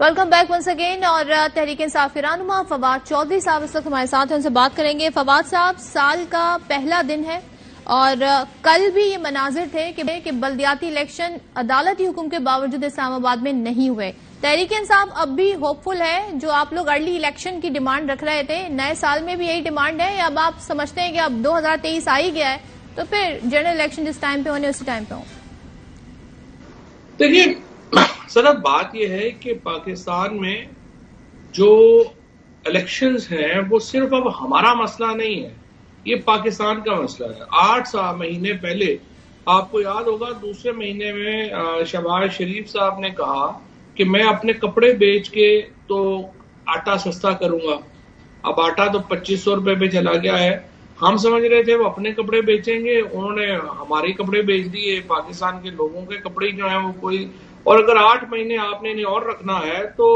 Welcome back once again. اور تحریک انصاف کے رہنما فواد چودھری صاحب اس وقت ہمارے ساتھ ہیں, ان سے بات کریں گے. فواد صاحب, سال کا پہلا دن ہے اور کل بھی یہ مناظر تھے کہ بلدیاتی الیکشن عدالتی حکم کے باوجود اسلام آباد میں نہیں ہوئے. تحریک انصاف اب بھی ہوپ فل ہے؟ جو آپ لوگ ارلی الیکشن کی ڈیمانڈ رکھ رہے تھے, نئے سال میں بھی یہی ڈیمانڈ ہے, یا اب آپ سمجھتے ہیں کہ اب 2023 آ ہی گیا ہے تو پھر جنرل الیکشن جس ٹائم پہ ہونے اسی ٹائم پہ ہوں؟ دیکھیے سر, بات یہ ہے کہ پاکستان میں جو الیکشنز ہیں وہ صرف اب ہمارا مسئلہ نہیں ہے, یہ پاکستان کا مسئلہ ہے. 8 مہینے پہلے آپ کو یاد ہوگا, دوسرے مہینے میں شہباز شریف صاحب نے کہا کہ میں اپنے کپڑے بیچ کے تو آٹا سستا کروں گا. اب آٹا تو 2500 روپے پہ چلا گیا ہے. ہم سمجھ رہے تھے وہ اپنے کپڑے بیچیں گے, انہوں نے ہمارے کپڑے بیچ دیے. پاکستان کے لوگوں کے کپڑے جو ہیں وہ کوئی, اور اگر 8 مہینے آپ نے انہیں اور رکھنا ہے تو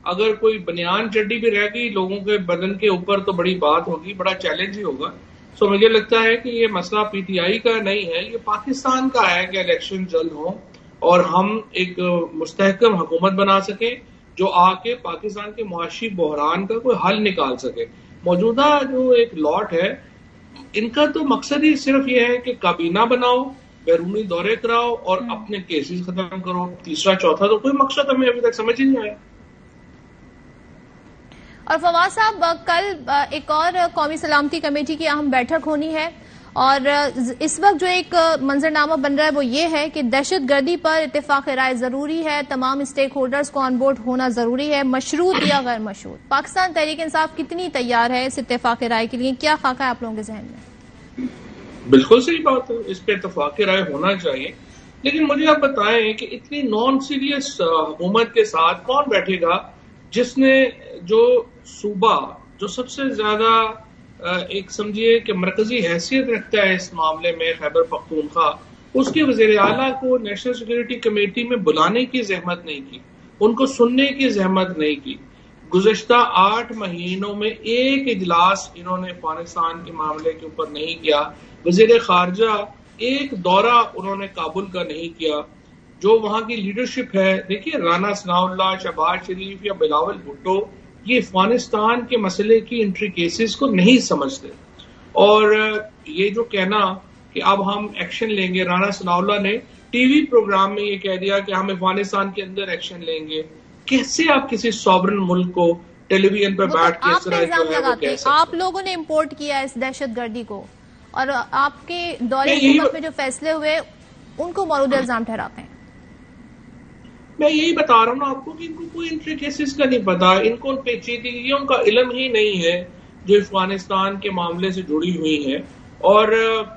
اگر کوئی بنیان چڈی بھی رہ گئی لوگوں کے بدن کے اوپر تو بڑی بات ہوگی, بڑا چیلنج ہی ہوگا. سو مجھے لگتا ہے کہ یہ مسئلہ پی ٹی آئی کا نہیں ہے, یہ پاکستان کا ہے کہ الیکشن جلد ہوں اور ہم ایک مستحکم حکومت بنا سکیں جو آ کے پاکستان کے معاشی بحران کا کوئی حل نکال سکے. موجودہ جو ایک لاٹ ہے ان کا تو مقصد ہی صرف یہ ہے کہ کابینہ بناؤ, بیرونی دورے کراؤ اور اپنے کیسز ختم کرو. تیسرا چوتھا تو کوئی مقصد ہمیں ابھی تک سمجھ ہی نہیں آیا. اور فواد صاحب, کل ایک اور قومی سلامتی کمیٹی کی اہم بیٹھک ہونی ہے اور اس وقت جو ایک منظرنامہ بن رہا ہے وہ یہ ہے کہ دہشت گردی پر اتفاق رائے ضروری ہے, تمام اسٹیک ہولڈرز کو آن بورڈ ہونا ضروری ہے, مشروط یا غیر مشروط. پاکستان تحریک انصاف کتنی تیار ہے اس اتفاق رائے کے لیے؟ کیا خاکہ ہے آپ لوگوں کے ذہن میں؟ بالکل صحیح بات ہے, اس پہ اتفاق رائے ہونا چاہیے, لیکن مجھے آپ بتائیں کہ اتنی نان سیریس حکومت کے ساتھ کون بیٹھے گا جس نے جو صوبہ جو سب سے زیادہ ایک سمجھیے کہ مرکزی حیثیت رکھتا ہے اس معاملے میں, خیبر پختونخوا, اس کے وزیر اعلیٰ کو نیشنل سیکورٹی کمیٹی میں بلانے کی زحمت نہیں کی, ان کو سننے کی زحمت نہیں کی. گزشتہ 8 مہینوں میں ایک اجلاس انہوں نے افغانستان کے معاملے کے اوپر نہیں کیا. وزیر خارجہ ایک دورہ انہوں نے کابل کا نہیں کیا. جو وہاں کی لیڈرشپ ہے, دیکھیے رانا ثناء اللہ, شہباز شریف یا بلاول بھٹو, یہ افغانستان کے مسئلے کی انٹریکیسز کو نہیں سمجھتے. اور یہ جو کہنا کہ اب ہم ایکشن لیں گے, رانا ثناء اللہ نے ٹی وی پروگرام میں یہ کہہ دیا کہ ہم افغانستان کے اندر ایکشن لیں گے. کیسے آپ کسی سوورن ملک کو ٹیلی ویژن پر بیٹھ کے اس طرح جو ہے وہ کہہ سکتے؟ آپ لوگوں نے امپورٹ کیا اس دہشت گردی کو, اور آپ کے دور حکومت میں جو فیصلے ہوئے ان کو مورد الزام ٹھہراتے ہیں. میں یہی بتا رہا ہوں نا آپ کو کہ ان کو کوئی انٹریکیسز کا نہیں پتا, ان کو پیچیدگیوں کا علم ہی نہیں ہے جو افغانستان کے معاملے سے جڑی ہوئی ہیں. اور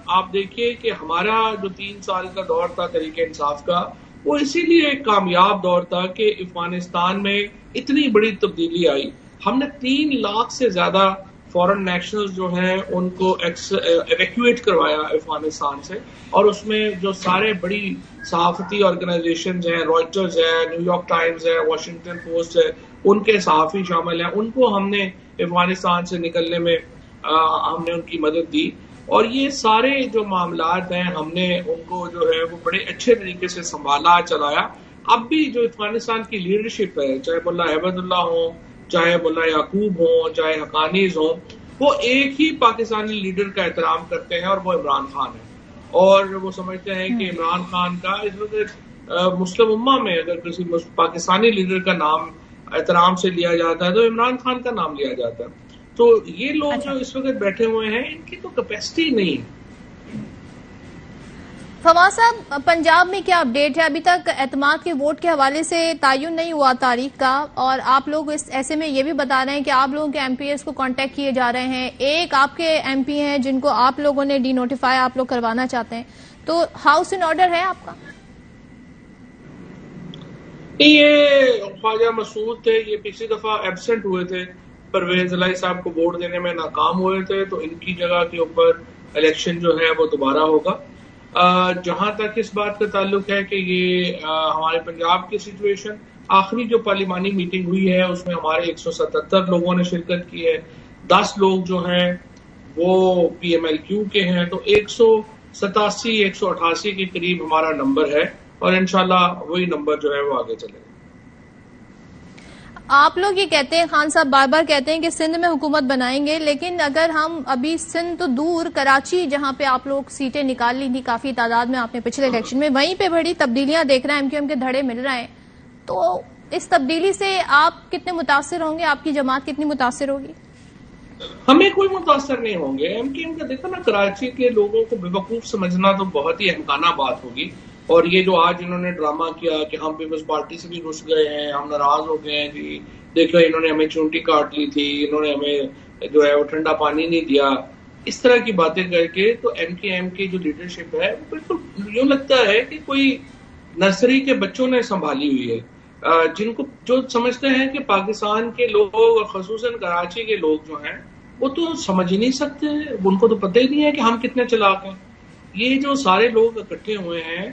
آپ دیکھیے کہ ہمارا جو 3 سال کا دور تھا تحریک انصاف کا, وہ اسی لیے ایک کامیاب دور تھا کہ افغانستان میں اتنی بڑی تبدیلی آئی. ہم نے 3 لاکھ سے زیادہ فورن نیشنلز جو ہیں ان کو ایویکویٹ کروایا افغانستان سے, اور اس میں جو سارے بڑی صحافتی آرگنائزیشنز ہیں, رائٹرز ہے, نیو یارک ٹائمز ہے, واشنگٹن پوسٹ ہے, ان کے صحافی شامل ہیں, ان کو ہم نے افغانستان سے نکلنے میں ہم نے ان کی مدد دی. اور یہ سارے جو معاملات ہیں ہم نے ان کو جو ہے وہ بڑے اچھے طریقے سے سنبھالا, چلایا. اب بھی جو افغانستان کی لیڈرشپ ہے, چاہے ملا عبد اللہ ہوں, چاہے ملا یعقوب ہوں, چاہے حقانیز ہوں, وہ ایک ہی پاکستانی لیڈر کا احترام کرتے ہیں اور وہ عمران خان ہے. اور وہ سمجھتے ہیں کہ عمران خان کا اس وقت مسلم امہ میں اگر کسی پاکستانی لیڈر کا نام احترام سے لیا جاتا ہے تو عمران خان کا نام لیا جاتا ہے. تو یہ لوگ جو اس وقت بیٹھے ہوئے ہیں ان کی تو کیپیسٹی نہیں ہے. فواد صاحب, پنجاب میں کیا اپڈیٹ ہے؟ ابھی تک اعتماد کے ووٹ کے حوالے سے تعین نہیں ہوا تاریخ کا, اور آپ لوگ اس ایسے میں یہ بھی بتا رہے ہیں کہ آپ لوگوں کے ایم پی ایس کو کانٹیکٹ کیے جا رہے ہیں. ایک آپ کے ایم پی ہیں جن کو آپ لوگوں نے ڈی نوٹیفائی آپ لوگ کروانا چاہتے ہیں, تو ہاؤس ان آرڈر ہے آپ کا؟ یہ خواجہ مسعود تھے, یہ پچھلی دفعہ ایبسنٹ ہوئے تھے, پرویز الہی صاحب کو ووٹ دینے میں ناکام ہوئے تھے, تو ان کی جگہ کے اوپر الیکشن جو ہے وہ دوبارہ ہوگا. جہاں تک اس بات کا تعلق ہے کہ یہ ہمارے پنجاب کی سچویشن, آخری جو پارلیمانی میٹنگ ہوئی ہے اس میں ہمارے 177 لوگوں نے شرکت کی ہے. 10 لوگ جو ہیں وہ پی ایم ایل کیو کے ہیں, تو 187 188 کے قریب ہمارا نمبر ہے, اور انشاءاللہ وہی نمبر جو ہے وہ آگے چلے گا. آپ لوگ یہ کہتے ہیں، خان صاحب بار بار کہتے ہیں کہ سندھ میں حکومت بنائیں گے، لیکن اگر ہم ابھی سندھ تو دور، کراچی جہاں پہ آپ لوگ سیٹیں نکال لی تھی کافی تعداد میں آپ نے پچھلے الیکشن میں، وہیں پہ بڑی تبدیلیاں دیکھ رہے ہیں، ایم کے دھڑے مل رہے ہیں، تو اس تبدیلی سے آپ کتنے متاثر ہوں گے؟ آپ کی جماعت کتنی متاثر ہوگی؟ ہمیں کوئی متاثر نہیں ہوں گے. ایم کا دیکھو نا، کراچی کے لوگوں کو بیوقوف سمجھنا تو بہت ہی احمقانہ بات ہوگی. اور یہ جو آج انہوں نے ڈرامہ کیا کہ ہم پیپلز پارٹی سے بھی گھس گئے ہیں، ہم ناراض ہو گئے ہیں جی، دیکھو انہوں نے ہمیں چونٹی کاٹ لی تھی، انہوں نے ہمیں جو ہے وہ ٹھنڈا پانی نہیں دیا، اس طرح کی باتیں کر کے تو ایم کی جو لیڈرشپ ہے وہ بالکل یوں لگتا ہے کہ کوئی نرسری کے بچوں نے سنبھالی ہوئی ہے. جن کو جو سمجھتے ہیں کہ پاکستان کے لوگ اور خصوصاً کراچی کے لوگ جو ہیں وہ تو سمجھ ہی نہیں سکتے، ان کو تو پتہ ہی نہیں ہے کہ ہم کتنے چلاک ہیں. یہ جو سارے لوگ اکٹھے ہوئے ہیں،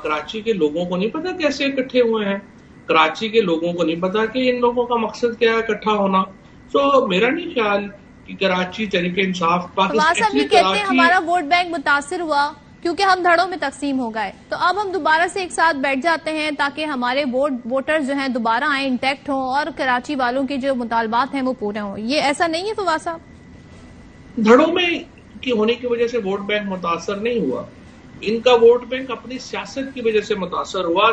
کراچی کے لوگوں کو نہیں پتا کیسے اکٹھے ہوئے ہیں، کراچی کے لوگوں کو نہیں پتا کہ ان لوگوں کا مقصد کیا ہے اکٹھا ہونا. سو میرا نہیں خیال کہ کراچی تحریک انصاف فواد صاحب یہ کہتے ہیں ہمارا ووٹ بینک متاثر ہوا کیونکہ ہم دھڑوں میں تقسیم ہو گئے، تو اب ہم دوبارہ سے ایک ساتھ بیٹھ جاتے ہیں تاکہ ہمارے ووٹر جو ہیں دوبارہ آئیں، انٹیکٹ ہوں، اور کراچی والوں کے جو مطالبات ہیں وہ پورے ہوں. یہ ایسا نہیں ہے فواد صاحب؟ دھڑوں میں کی ہونے کی وجہ سے ووٹ بینک متاثر نہیں ہوا، ان کا ووٹ بینک اپنی سیاست کی وجہ سے متاثر ہوا.